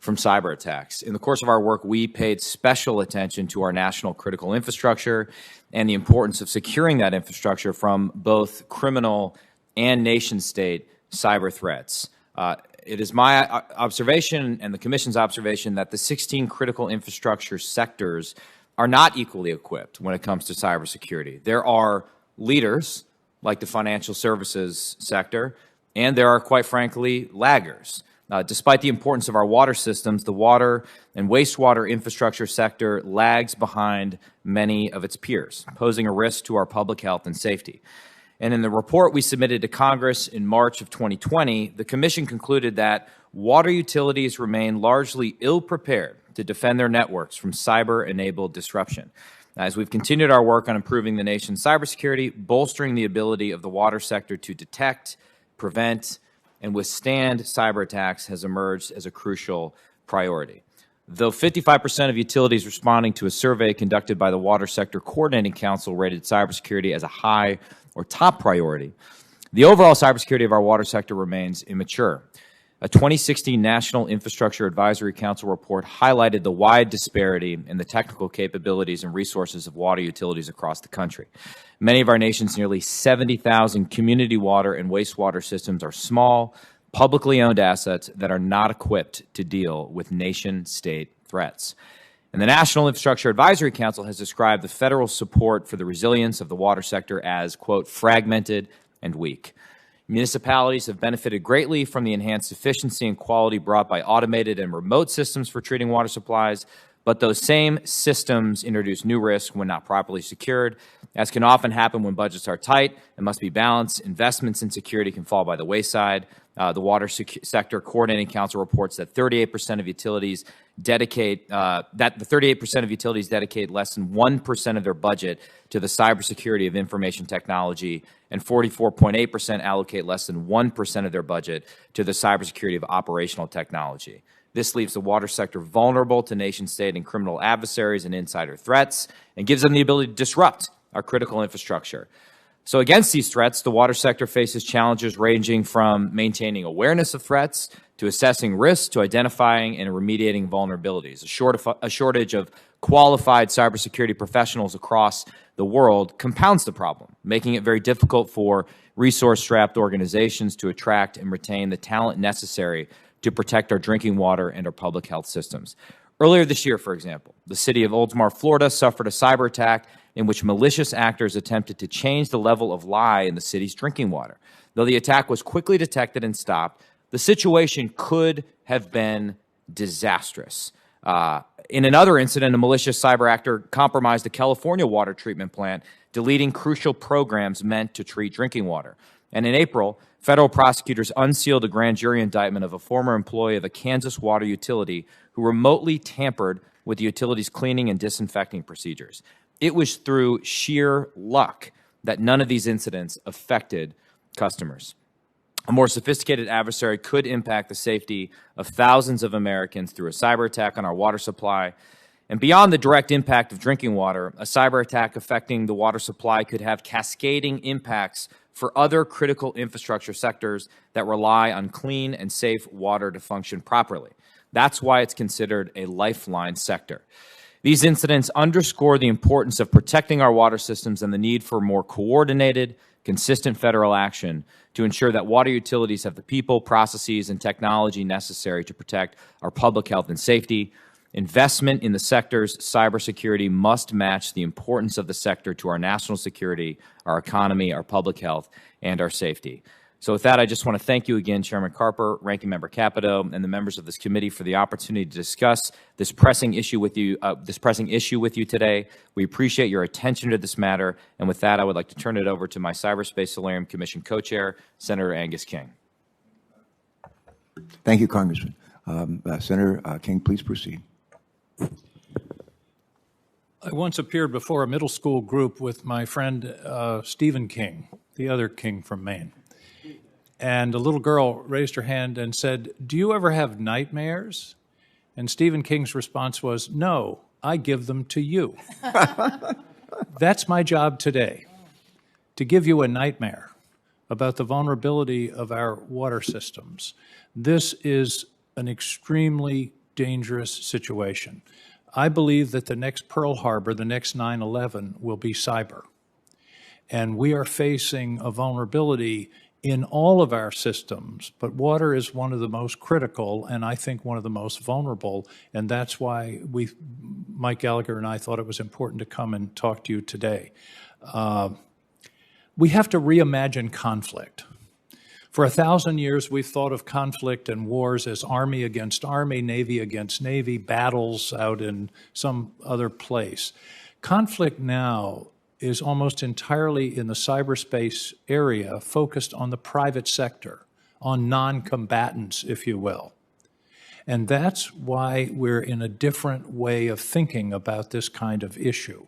from cyber attacks. In the course of our work, we paid special attention to our national critical infrastructure and the importance of securing that infrastructure from both criminal and nation-state cyber threats. It is my observation and the Commission's observation that the 16 critical infrastructure sectors are not equally equipped when it comes to cybersecurity. There are leaders, like the financial services sector, and there are, quite frankly, laggers. Despite the importance of our water systems, the water and wastewater infrastructure sector lags behind many of its peers, posing a risk to our public health and safety. And in the report we submitted to Congress in March of 2020, the Commission concluded that water utilities remain largely ill-prepared to defend their networks from cyber-enabled disruption. As we've continued our work on improving the nation's cybersecurity, bolstering the ability of the water sector to detect, prevent, and withstand cyber attacks has emerged as a crucial priority. Though 55% of utilities responding to a survey conducted by the Water Sector Coordinating Council rated cybersecurity as a high or top priority, the overall cybersecurity of our water sector remains immature. A 2016 National Infrastructure Advisory Council report highlighted the wide disparity in the technical capabilities and resources of water utilities across the country. Many of our nation's nearly 70,000 community water and wastewater systems are small, publicly owned assets that are not equipped to deal with nation-state threats. And the National Infrastructure Advisory Council has described the federal support for the resilience of the water sector as, quote, fragmented and weak. Municipalities have benefited greatly from the enhanced efficiency and quality brought by automated and remote systems for treating water supplies, but those same systems introduce new risks when not properly secured. As can often happen when budgets are tight and must be balanced, investments in security can fall by the wayside. The Water Sector Coordinating Council reports that 38% of utilities dedicate less than 1% of their budget to the cybersecurity of information technology, and 44.8% allocate less than 1% of their budget to the cybersecurity of operational technology. This leaves the water sector vulnerable to nation-state and criminal adversaries and insider threats, and gives them the ability to disrupt our critical infrastructure. So against these threats, the water sector faces challenges ranging from maintaining awareness of threats to assessing risks to identifying and remediating vulnerabilities. A shortage of qualified cybersecurity professionals across the world compounds the problem, making it very difficult for resource-strapped organizations to attract and retain the talent necessary to protect our drinking water and our public health systems. Earlier this year, for example, the city of Oldsmar, Florida, suffered a cyber attack in which malicious actors attempted to change the level of lye in the city's drinking water. Though the attack was quickly detected and stopped, the situation could have been disastrous. In another incident, a malicious cyber actor compromised a California water treatment plant, deleting crucial programs meant to treat drinking water. And in April, federal prosecutors unsealed a grand jury indictment of a former employee of a Kansas water utility who remotely tampered with the utility's cleaning and disinfecting procedures. It was through sheer luck that none of these incidents affected customers. A more sophisticated adversary could impact the safety of thousands of Americans through a cyber attack on our water supply. And beyond the direct impact of drinking water, a cyber attack affecting the water supply could have cascading impacts for other critical infrastructure sectors that rely on clean and safe water to function properly. That's why it's considered a lifeline sector. These incidents underscore the importance of protecting our water systems and the need for more coordinated, consistent federal action to ensure that water utilities have the people, processes, and technology necessary to protect our public health and safety. Investment in the sector's cybersecurity must match the importance of the sector to our national security, our economy, our public health, and our safety. So with that, I just want to thank you again, Chairman Carper, Ranking Member Capito, and the members of this committee for the opportunity to discuss this pressing issue with you today. We appreciate your attention to this matter. And with that, I would like to turn it over to my Cyberspace Solarium Commission co-chair, Senator Angus King. Thank you, Congressman. Senator King, please proceed. I once appeared before a middle school group with my friend Stephen King, the other King from Maine. And a little girl raised her hand and said, "Do you ever have nightmares?" And Stephen King's response was, "No, I give them to you." That's my job today, to give you a nightmare about the vulnerability of our water systems. This is an extremely dangerous situation. I believe that the next Pearl Harbor, the next 9/11 will be cyber. And we are facing a vulnerability in all of our systems, but water is one of the most critical and I think one of the most vulnerable. And that's why Mike Gallagher and I thought it was important to come and talk to you today. We have to reimagine conflict. For 1,000 years, we've thought of conflict and wars as army against army, navy against navy, battles out in some other place. Conflict now is almost entirely in the cyberspace area, focused on the private sector, on non-combatants, if you will. And that's why we're in a different way of thinking about this kind of issue.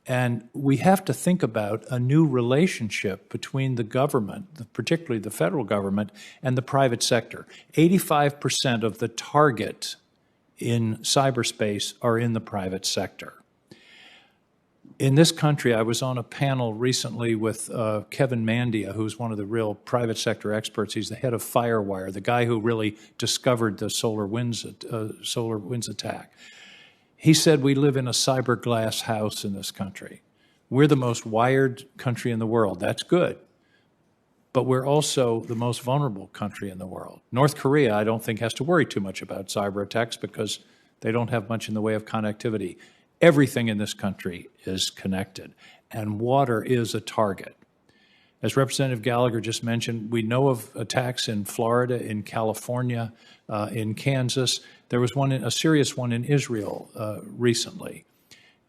And we have to think about a new relationship between the government, particularly the federal government, and the private sector. 85% of the target in cyberspace are in the private sector. In this country, I was on a panel recently with Kevin Mandia, who's one of the real private sector experts. He's the head of Firewire, the guy who really discovered the solar winds attack. He said we live in a cyber glass house in this country. We're the most wired country in the world. That's good. But we're also the most vulnerable country in the world. North Korea, I don't think, has to worry too much about cyber attacks because they don't have much in the way of connectivity. Everything in this country is connected, and water is a target. As Representative Gallagher just mentioned, we know of attacks in Florida, in California, in Kansas. There was a serious one in Israel recently.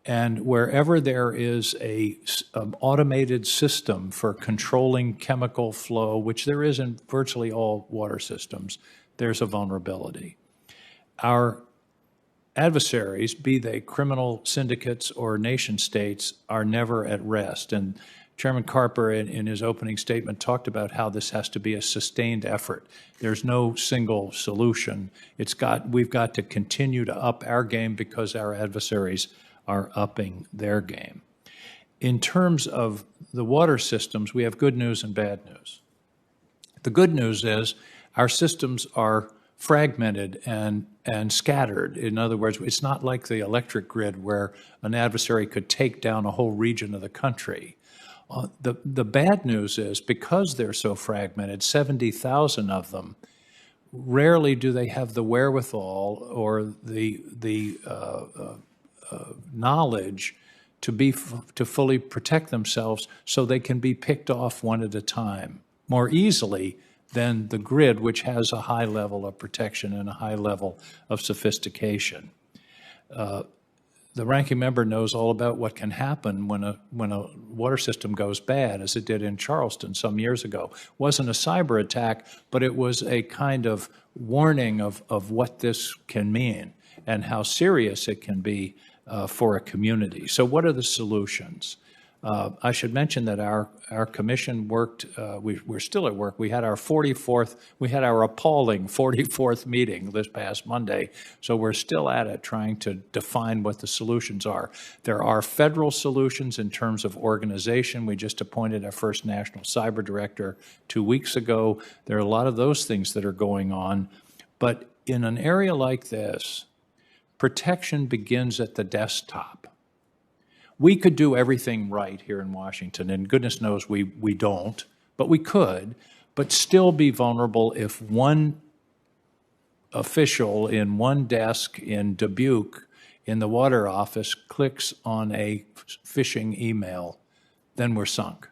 And wherever there is an automated system for controlling chemical flow, which there is in virtually all water systems, there's a vulnerability. Our adversaries, be they criminal syndicates or nation states, are never at rest. And Chairman Carper, in his opening statement, talked about how this has to be a sustained effort. There's no single solution. We've got to continue to up our game because our adversaries are upping their game. In terms of the water systems, we have good news and bad news. The good news is our systems are fragmented and scattered. In other words, it's not like the electric grid where an adversary could take down a whole region of the country. The bad news is because they're so fragmented, 70,000 of them, rarely do they have the wherewithal or the knowledge to fully protect themselves so they can be picked off one at a time more easily than the grid, which has a high level of protection and a high level of sophistication. The ranking member knows all about what can happen when a water system goes bad, as it did in Charleston some years ago. It wasn't a cyber attack, but it was a kind of warning of what this can mean and how serious it can be for a community. So what are the solutions? I should mention that our commission worked, we're still at work. We had our appalling 44th meeting this past Monday. So we're still at it trying to define what the solutions are. There are federal solutions in terms of organization. We just appointed our first national cyber director 2 weeks ago. There are a lot of those things that are going on. But in an area like this, protection begins at the desktop. We could do everything right here in Washington, and goodness knows we don't, but we could, but still be vulnerable if one official in one desk in Dubuque in the water office clicks on a phishing email, then we're sunk.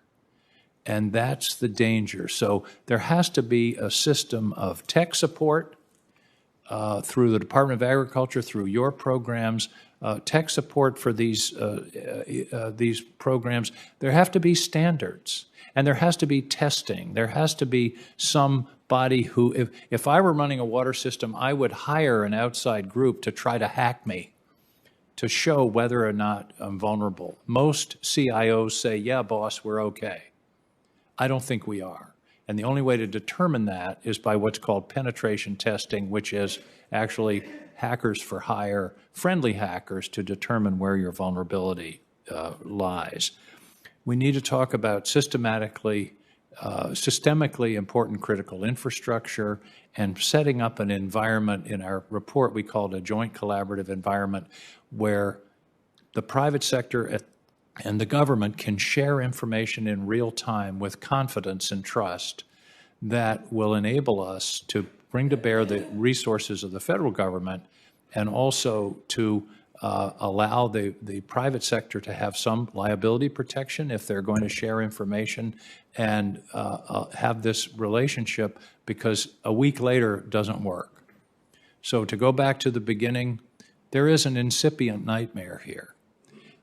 And that's the danger. So there has to be a system of tech support through the Department of Agriculture, through your programs, tech support for these programs. There have to be standards, and there has to be testing. There has to be somebody who, if I were running a water system, I would hire an outside group to try to hack me, to show whether or not I'm vulnerable. Most CIOs say, yeah, boss, we're okay. I don't think we are. And the only way to determine that is by what's called penetration testing, which is actually hackers for hire, friendly hackers to determine where your vulnerability lies. We need to talk about systematically systemically important critical infrastructure and setting up an environment. In our report, we called a joint collaborative environment where the private sector and the government can share information in real time with confidence and trust that will enable us to bring to bear the resources of the federal government and also to allow the private sector to have some liability protection if they're going to share information and have this relationship, because a week later doesn't work. So to go back to the beginning, there is an incipient nightmare here,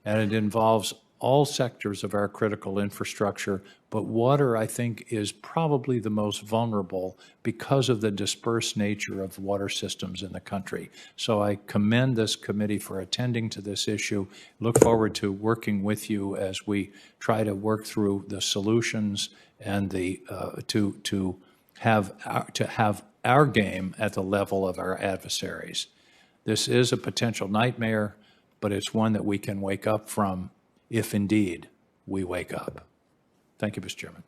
and it involves all sectors of our critical infrastructure, but water, I think, is probably the most vulnerable because of the dispersed nature of water systems in the country. So I commend this committee for attending to this issue. Look forward to working with you as we try to work through the solutions and the to have our game at the level of our adversaries. This is a potential nightmare, but it's one that we can wake up from if indeed we wake up. Thank you, Mr. Chairman.